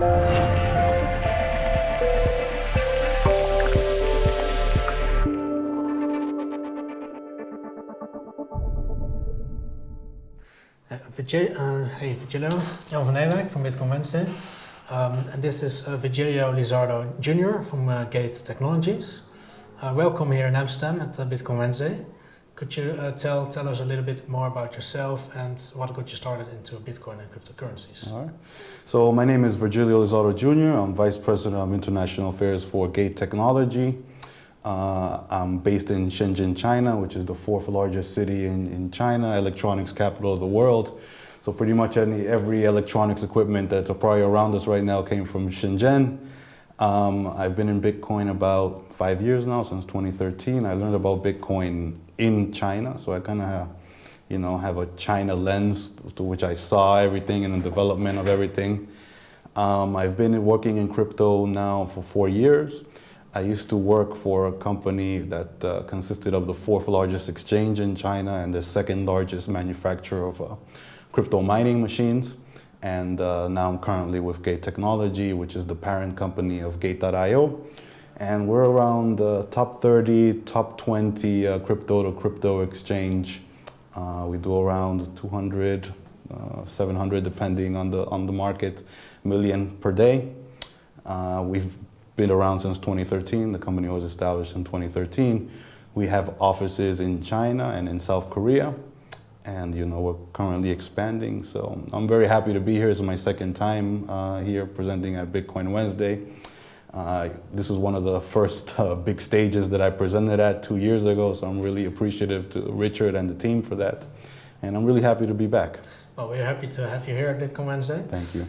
Hey Virgilio, Yann van Ewijk from Bitcoin Wednesday. And this is Virgilio Lizardo Jr. from Gate Technologies. Welcome here in Amsterdam at Bitcoin Wednesday. Could you tell us a little bit more about yourself and what got you started into Bitcoin and cryptocurrencies? All right. So my name is Virgilio Lizardo Jr. I'm Vice President of International Affairs for Gate Technology. I'm based in Shenzhen, China, which is the fourth largest city in China, electronics capital of the world. So pretty much every electronics equipment that's probably around us right now came from Shenzhen. I've been in Bitcoin about 5 years now, since 2013. I learned about Bitcoin in China, so I kind of have a China lens to which I saw everything and the development of everything. I've been working in crypto now for 4 years. I used to work for a company that consisted of the fourth largest exchange in China and the second largest manufacturer of crypto mining machines. And now I'm currently with Gate Technology, which is the parent company of Gate.io. And we're around the top 30, top 20 crypto-to-crypto exchange. We do around 200, 700, depending on the market, million per day. We've been around since 2013. The company was established in 2013. We have offices in China and in South Korea. And we're currently expanding. So I'm very happy to be here. This is my second time here presenting at Bitcoin Wednesday. This is one of the first big stages that I presented at 2 years ago. So I'm really appreciative to Richard and the team for that. And I'm really happy to be back. Well, we're happy to have you here at Bitcoin Wednesday. Thank you.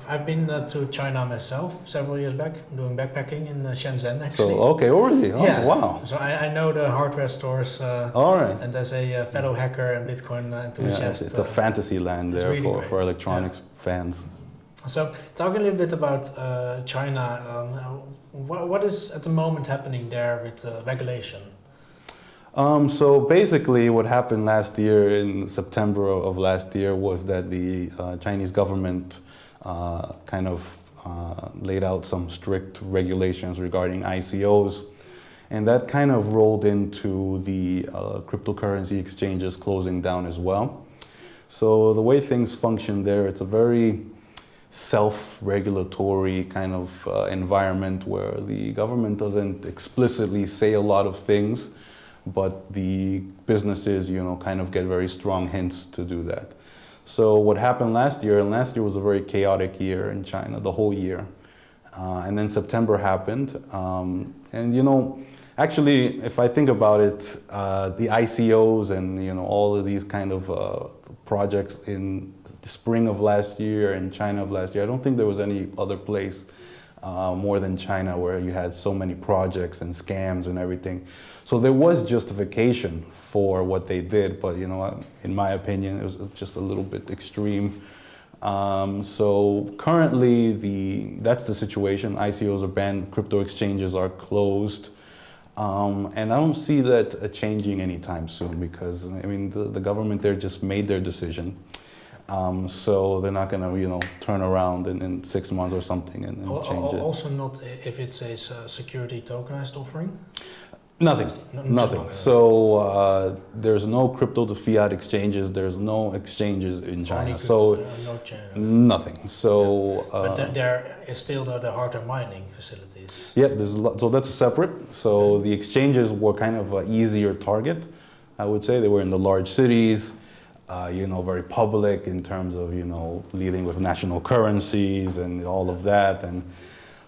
I've been to China myself several years back, doing backpacking in Shenzhen actually. So, okay, already? Oh, yeah. Wow. So I know the hardware stores. All right. And as a fellow hacker and Bitcoin enthusiast. Yeah, it's a fantasy land there really for electronics fans. So talk a little bit about China. What is at the moment happening there with regulation? So basically what happened last year, in September of last year, was that the Chinese government laid out some strict regulations regarding ICOs. And that kind of rolled into the cryptocurrency exchanges closing down as well. So the way things function there, it's a very self-regulatory kind of environment where the government doesn't explicitly say a lot of things, but the businesses, kind of get very strong hints to do that. So what happened last year, and last year was a very chaotic year in China, the whole year. And then September happened. Actually, if I think about it, the ICOs and, all of these kind of projects in the spring of last year and China of last year, I don't think there was any other place more than China where you had so many projects and scams and everything. So there was justification for what they did, but in my opinion, it was just a little bit extreme. So currently, that's the situation. ICOs are banned, crypto exchanges are closed. And I don't see that changing anytime soon because, the government there just made their decision. So they're not going to, turn around in 6 months or something and change it. Also not if it's a security tokenized offering? Nothing. So there's no crypto to fiat exchanges. There's no exchanges in China. So nothing. So but there is still the hardware mining facilities. Yeah, there's a lot. So that's separate. So the exchanges were kind of an easier target, I would say. They were in the large cities. Very public in terms of, leading with national currencies and all of that.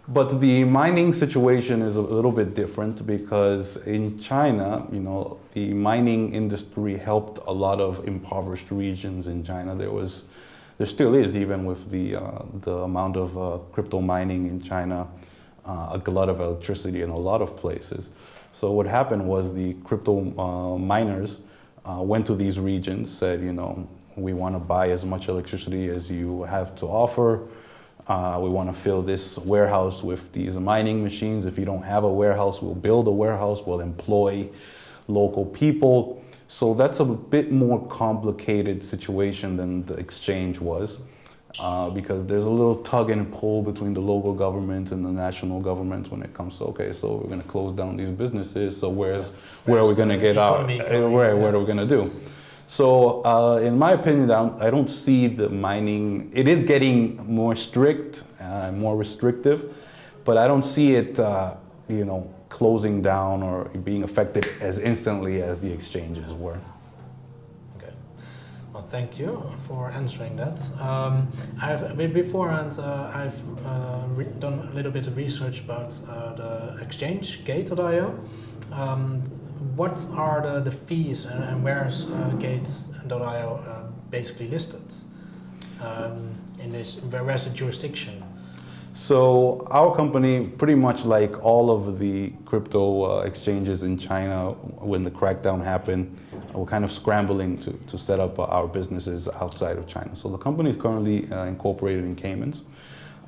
But the mining situation is a little bit different because in China, the mining industry helped a lot of impoverished regions in China. There still is, even with the amount of crypto mining in China, a lot of electricity in a lot of places. So what happened was the crypto miners went to these regions, said, we want to buy as much electricity as you have to offer. We want to fill this warehouse with these mining machines. If you don't have a warehouse, we'll build a warehouse. We'll employ local people. So that's a bit more complicated situation than the exchange was. because there's a little tug and pull between the local government and the national government when it comes to, okay, so we're going to close down these businesses, so where are we going to get out? What are we going to do? So in my opinion, I don't see the mining, it is getting more strict, more restrictive, but I don't see it, closing down or being affected as instantly as the exchanges were. Okay. Well, thank you for answering that. Beforehand, I've done a little bit of research about the exchange, Gate.io. What are the fees and where is Gate.io basically listed? Where's the jurisdiction? So our company, pretty much like all of the crypto exchanges in China, when the crackdown happened, we're kind of scrambling to set up our businesses outside of China. So the company is currently incorporated in Caymans,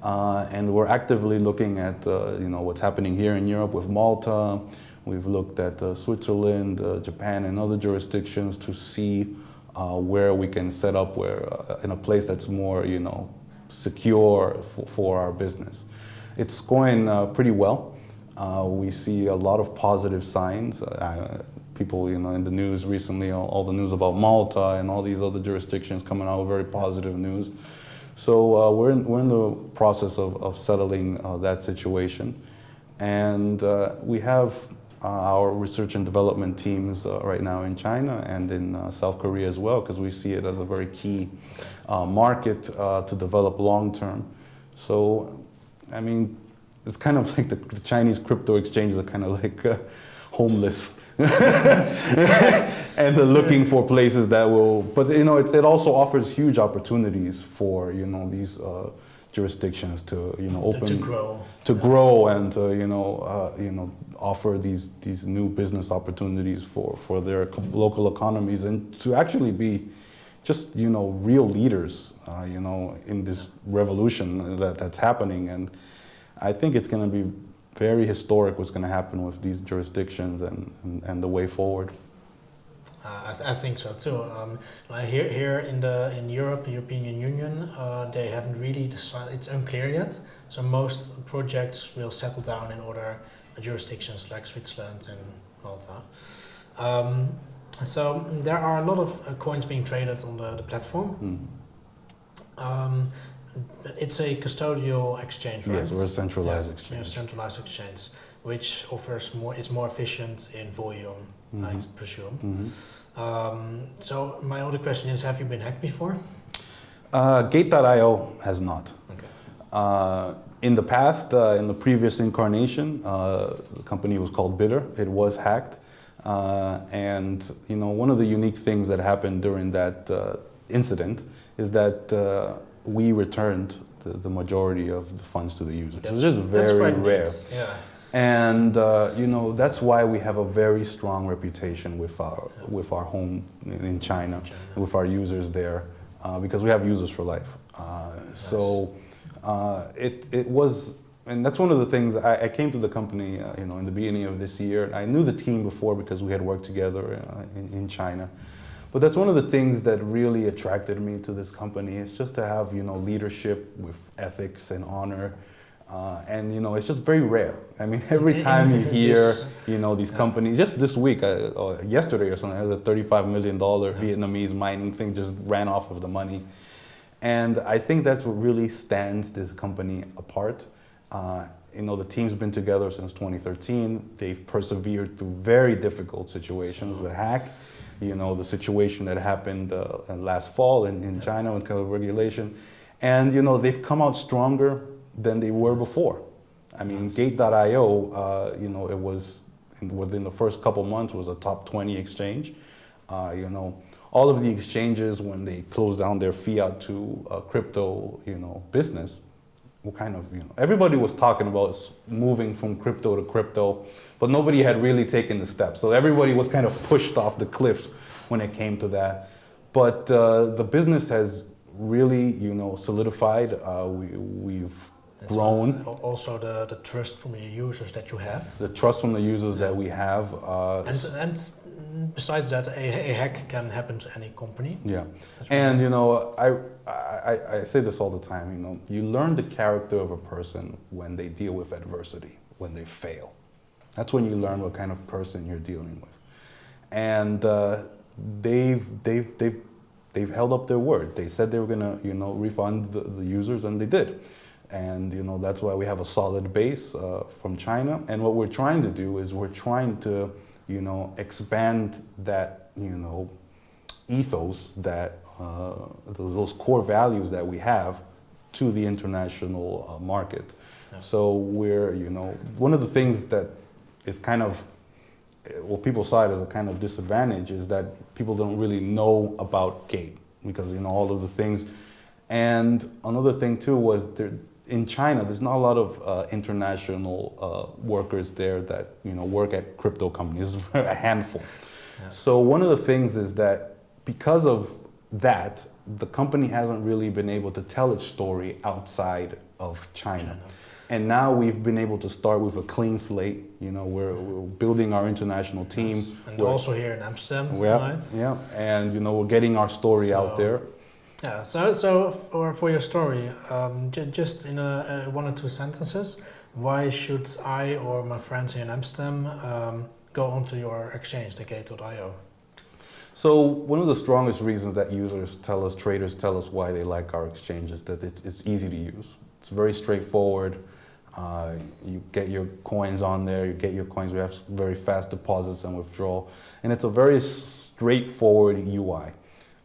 and we're actively looking at what's happening here in Europe with Malta. We've looked at Switzerland, Japan, and other jurisdictions to see where we can set up in a place that's more, secure for our business. It's going pretty well. We see a lot of positive signs. People, in the news recently, all the news about Malta and all these other jurisdictions coming out with very positive news. So we're in the process of settling that situation, and we have our research and development teams right now in China and in South Korea as well, because we see it as a very key market to develop long term. So, I mean, it's kind of like the Chinese crypto exchanges are kind of like homeless. And they're looking for places that will, but it also offers huge opportunities for these jurisdictions to open to grow and to offer these new business opportunities for their local economies and to actually be just real leaders in this revolution that's happening. And I think it's going to be very historic what's going to happen with these jurisdictions and the way forward. I think so too. Here in Europe, the European Union, they haven't really decided. It's unclear yet. So most projects will settle down in other jurisdictions like Switzerland and Malta. So there are a lot of coins being traded on the platform. It's a custodial exchange, right? Yes, we're a centralized exchange. A centralized exchange, which offers more. It's more efficient in volume, I presume. So my other question is: have you been hacked before? Gate.io has not. Okay. In the past, in the previous incarnation, the company was called Bidder. It was hacked, and one of the unique things that happened during that incident is that we returned the majority of the funds to the users. It's just very rare. Yeah. And that's why we have a very strong reputation with our home in China, with our users there, because we have users for life. So it was, and that's one of the things. I came to the company, in the beginning of this year. I knew the team before because we had worked together in China. But that's one of the things that really attracted me to this company. Is just to have leadership with ethics and honor. And it's just very rare. I mean, every time you hear these companies, just this week or yesterday or something, the $35 million Vietnamese mining thing just ran off of the money. And I think that's what really stands this company apart. The team's been together since 2013. They've persevered through very difficult situations. The hack, the situation that happened last fall in China with kind of regulation. And they've come out stronger than they were before. I mean, Gate.io, it was within the first couple months was a top 20 exchange. All of the exchanges, when they closed down their fiat to crypto, business, were kind of, everybody was talking about moving from crypto to crypto, but nobody had really taken the step. So everybody was kind of pushed off the cliff when it came to that. But the business has really, solidified. We've grown. Also the trust from your users that you have. The trust from the users that we have. And besides that, a hack can happen to any company. Yeah, That's and right. you know, I say this all the time. You know, you learn the character of a person when they deal with adversity, when they fail. That's when you learn what kind of person you're dealing with. And they've held up their word. They said they were gonna, you know, refund the users, and they did. And you know, that's why we have a solid base from China. And what we're trying to do is we're trying to, you know, expand that, you know, ethos, that those core values that we have to the international market. Yeah. So we're, you know, one of the things that is kind of, well, people saw it as a kind of disadvantage, is that people don't really know about Gate, because, you know, all of the things. And another thing too was in China, there's not a lot of international workers there that, you know, work at crypto companies, a handful. Yeah. So one of the things is that because of that, the company hasn't really been able to tell its story outside of China. And now we've been able to start with a clean slate. You know, we're building our international team. Yes. And also here in Amsterdam, right? Yeah, and you know, we're getting our story out there. Yeah, so for your story, just in one or two sentences, why should I or my friends here in Amsterdam go onto your exchange, the Gate.io? So one of the strongest reasons that users tell us, traders tell us why they like our exchange, is that it's easy to use. It's very straightforward. You get your coins on there, you get your coins. We have very fast deposits and withdrawal, and it's a very straightforward UI.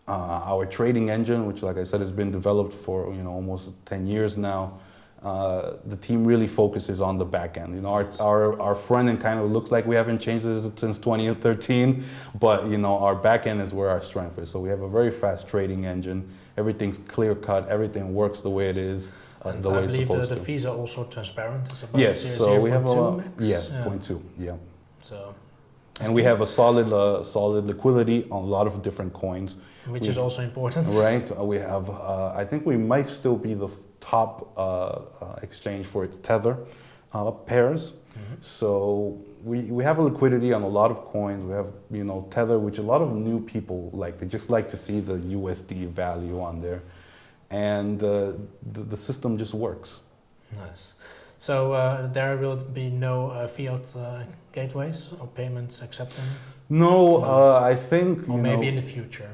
Our trading engine, which, like I said, has been developed for, you know, almost 10 years now, the team really focuses on the back end. You know, our front end kind of looks like we haven't changed it since 2013, but you know, our back end is where our strength is. So we have a very fast trading engine. Everything's clear cut. Everything works the way it is. And the way I it's believe supposed the to. fees are also transparent. It's about Yes, so we have a 0.2 max. yes, Yeah. 0.2, yeah. So. And we have a solid liquidity on a lot of different coins. Which is also important. Right. We have, I think we might still be the top exchange for its Tether pairs. Mm-hmm. So we have a liquidity on a lot of coins. We have, you know, Tether, which a lot of new people like. They just like to see the USD value on there. And the system just works. Nice. So there will be no fiat gateways or payments accepting? No, I think, or maybe in the future.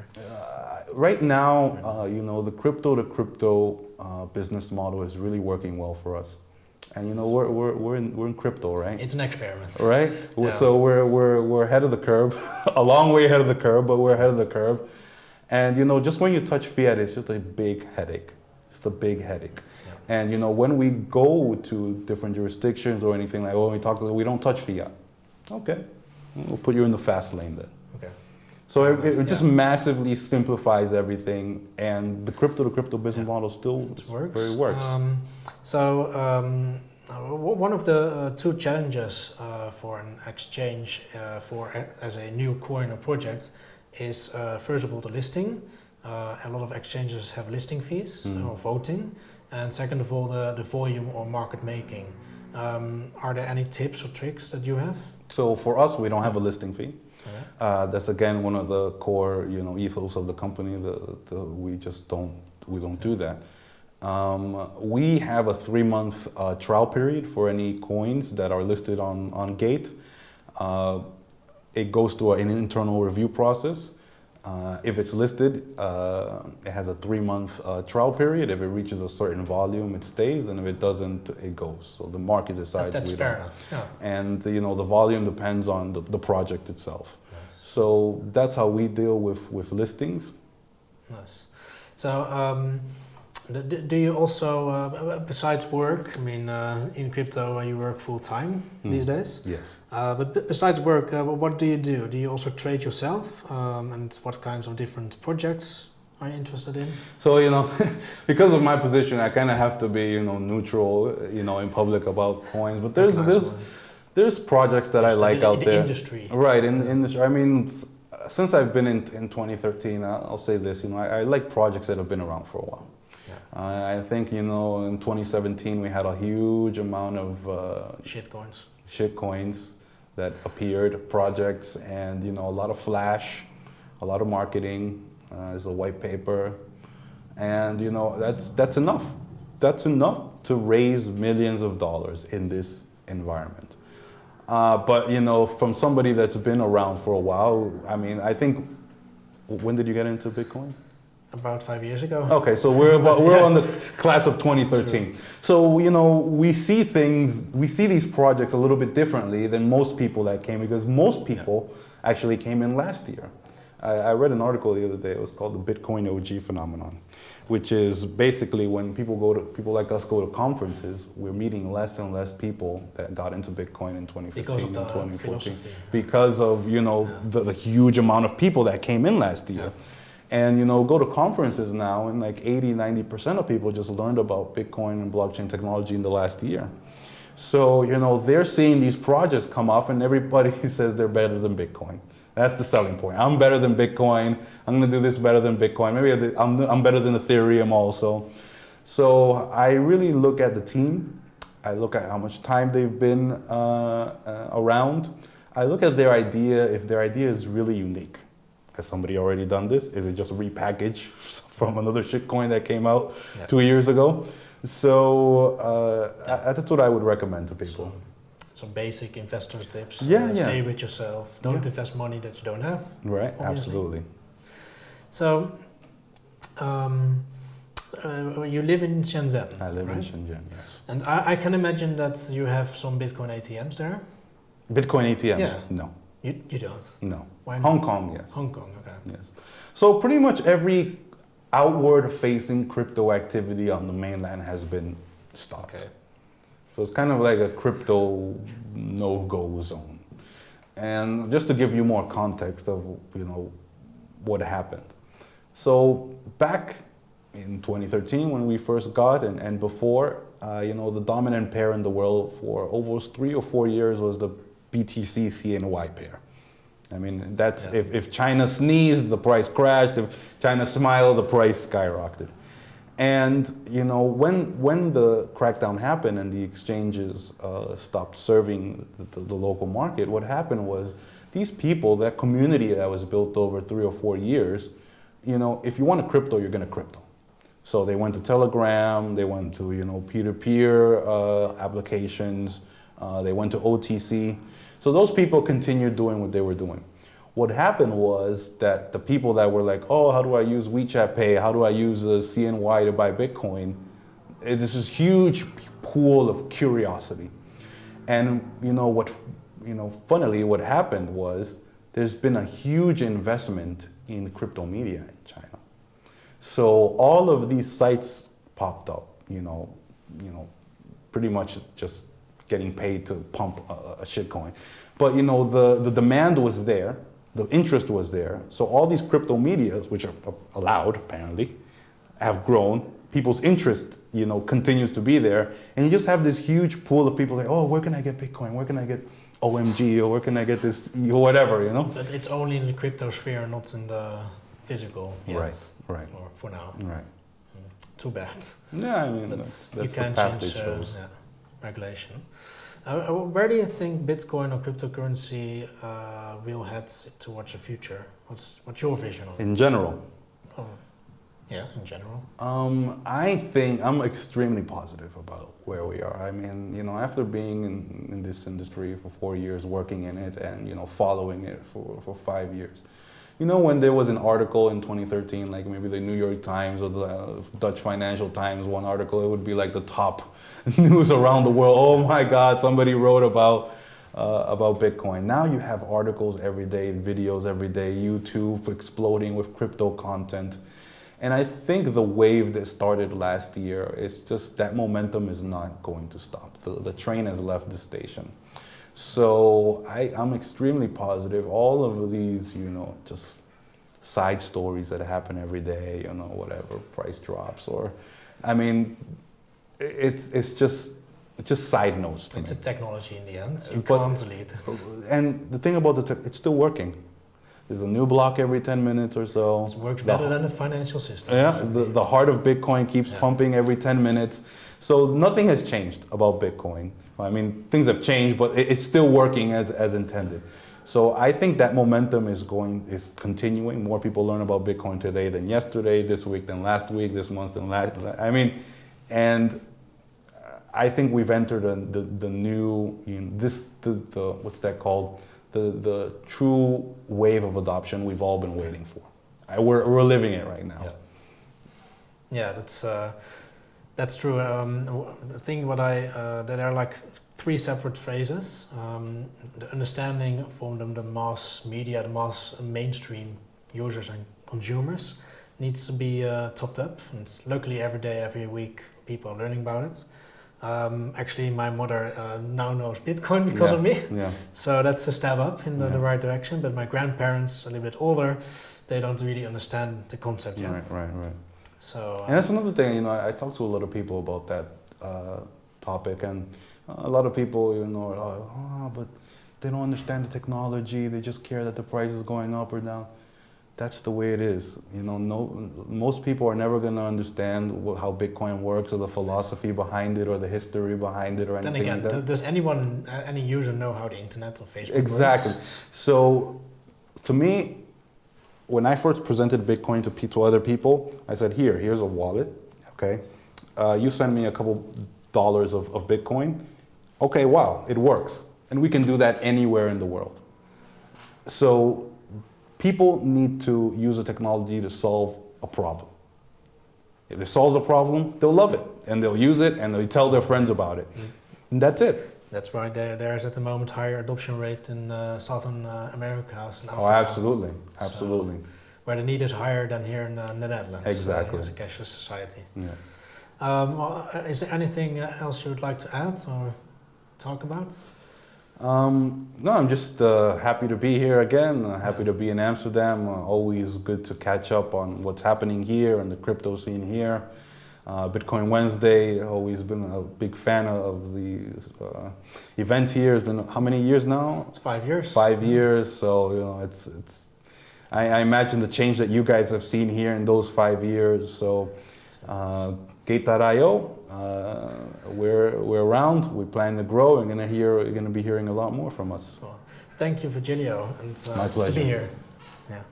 Right now, you know, the crypto to crypto business model is really working well for us. And you know, we're in crypto, right? It's an experiment, right? Yeah. So we're ahead of the curve, a long way ahead of the curve, but we're ahead of the curve. And you know, just when you touch fiat, it's just a big headache. It's a big headache. Yeah. And you know, when we go to different jurisdictions or anything like, oh, we talk to them, we don't touch fiat. Okay, we'll put you in the fast lane then. Okay. So it just massively simplifies everything, and the crypto to crypto business model still works. One of the two challenges for an exchange as a new coin or project is first of all the listing. A lot of exchanges have listing fees or voting, and second of all the volume or market making. Are there any tips or tricks that you have? So for us, we don't have a listing fee. Okay. That's again one of the core, you know, ethos of the company. We just don't do that. We have a 3-month trial period for any coins that are listed on Gate. It goes through an internal review process. If it's listed, it has a 3-month trial period. If it reaches a certain volume, it stays, and if it doesn't, it goes. So the market decides. That's fair enough. Yeah. And you know, the volume depends on the project itself. Nice. So that's how we deal with listings. Nice. So do you also, besides work, I mean, in crypto you work full time these days? Yes. But besides work, what do you do? Do you also trade yourself? And what kinds of different projects are you interested in? So, you know, because of my position, I kind of have to be, you know, neutral, you know, in public about coins. But there's projects that I like out there. Industry. Right, in the industry. I mean, since I've been in 2013, I'll say this, you know, I like projects that have been around for a while. I think, you know, in 2017 we had a huge amount of shitcoins. that appeared, projects, and a lot of flash, a lot of marketing. There's a white paper, and that's enough. That's enough to raise millions of dollars in this environment. But from somebody that's been around for a while, I mean, I think, when did you get into Bitcoin? About 5 years ago. Okay, so we're on the class of 2013. Sure. So we see these projects a little bit differently than most people that came, because most people actually came in last year. I read an article the other day. It was called the Bitcoin OG phenomenon, which is basically when people like us go to conferences, we're meeting less and less people that got into Bitcoin in 2015 and 2014 because of the huge amount of people that came in last year. Yeah. And go to conferences now, and like 80-90% of people just learned about Bitcoin and blockchain technology in the last year. So they're seeing these projects come off, and everybody says they're better than Bitcoin. That's the selling point. I'm better than Bitcoin. I'm going to do this better than Bitcoin. Maybe I'm better than Ethereum also. So I really look at the team. I look at how much time they've been around. I look at their idea, if their idea is really unique. Has somebody already done this? Is it just a repackage from another shitcoin that came out 2 years ago? So that's what I would recommend to people. Some basic investor tips. Stay with yourself. Don't invest money that you don't have. Right, obviously. Absolutely. So, you live in Shenzhen. I live in Shenzhen, yes. And I can imagine that you have some Bitcoin ATMs there. Bitcoin ATMs? Yeah. No. You don't? No. Why not? Hong Kong, yes. Hong Kong, okay. Yes. So pretty much every outward-facing crypto activity on the mainland has been stopped. Okay. So it's kind of like a crypto no-go zone. And just to give you more context of what happened. So back in 2013, when we first got, and before, the dominant pair in the world for almost 3 or 4 years was the BTC CNY pair. I mean, that's if China sneezed, the price crashed. If China smiled, the price skyrocketed. And when the crackdown happened and the exchanges stopped serving the local market, what happened was these people, that community that was built over 3 or 4 years, if you want a crypto, you're going to crypto. So they went to Telegram, they went to peer-to-peer applications, they went to OTC. So those people continued doing what they were doing. What happened was that the people that were like, oh, how do I use WeChat Pay? How do I use CNY to buy Bitcoin? There's this huge pool of curiosity. And funnily, what happened was there's been a huge investment in crypto media in China. So all of these sites popped up, pretty much just getting paid to pump a shitcoin. But the demand was there, the interest was there. So all these crypto medias, which are allowed apparently, have grown. People's interest, continues to be there. And you just have this huge pool of people like, oh, where can I get Bitcoin? Where can I get OMG? Or where can I get this, whatever, But it's only in the crypto sphere, not in the physical yet. Right. Or for now. Right. Too bad. Yeah, I mean, but that's you can change regulation. Where do you think Bitcoin or cryptocurrency will head towards the future? What's your vision on it? In general? Yeah, in general. I think I'm extremely positive about where we are. I mean, after being in this industry for 4 years, working in it, and following it for 5 years. When there was an article in 2013, like maybe the New York Times or the Dutch Financial Times, one article, it would be like the top news around the world. Oh my God, somebody wrote about Bitcoin. Now you have articles every day, videos every day, YouTube exploding with crypto content. And I think the wave that started last year, it's just that momentum is not going to stop. The train has left the station. So I'm extremely positive. All of these, just side stories that happen every day, whatever, price drops, or, I mean, it's just side notes to me. It's a technology in the end. You can't delete it. And the thing about it's still working. There's a new block every 10 minutes or so. It works better than the financial system. Yeah, the heart of Bitcoin keeps pumping every 10 minutes. So nothing has changed about Bitcoin. I mean, things have changed, but it's still working as intended. So I think that momentum is continuing. More people learn about Bitcoin today than yesterday, this week than last week, this month than last. I mean, and I think we've entered the new, what's that called? The true wave of adoption we've all been waiting for. We're living it right now. Yeah, that's true. The thing there are like three separate phases. The understanding from the mass media, the mass mainstream users and consumers needs to be topped up. And luckily every day, every week, people are learning about it. Actually, my mother now knows Bitcoin because of me. Yeah. So that's a step up in the right direction. But my grandparents, a little bit older, they don't really understand the concept yet. Right. So, and that's another thing, I talk to a lot of people about that topic, and a lot of people, are but they don't understand the technology, they just care that the price is going up or down. That's the way it is. Most people are never going to understand how Bitcoin works or the philosophy behind it or the history behind it or anything. Then again, like does any user know how the internet or Facebook exactly works? So, to me, when I first presented Bitcoin to other people, I said, here's a wallet, okay? You send me a couple dollars of Bitcoin. Okay, wow, it works. And we can do that anywhere in the world. So people need to use the technology to solve a problem. If it solves a problem, they'll love it. And they'll use it and they'll tell their friends about it. And that's it. That's why there's at the moment higher adoption rate in Southern Americas and Africa. Oh, absolutely. So, where the need is higher than here in the Netherlands. Exactly. As a cashless society. Yeah. Is there anything else you would like to add or talk about? No, I'm just happy to be here again. Happy to be in Amsterdam. Always good to catch up on what's happening here and the crypto scene here. Bitcoin Wednesday, always been a big fan of the events here. It's been how many years now? It's 5 years. 5 years. So it's. I imagine the change that you guys have seen here in those 5 years. So, Gate.io, we're around. We plan to grow. You're gonna be hearing a lot more from us. Well, thank you, Virgilio, and my pleasure to be here. Yeah.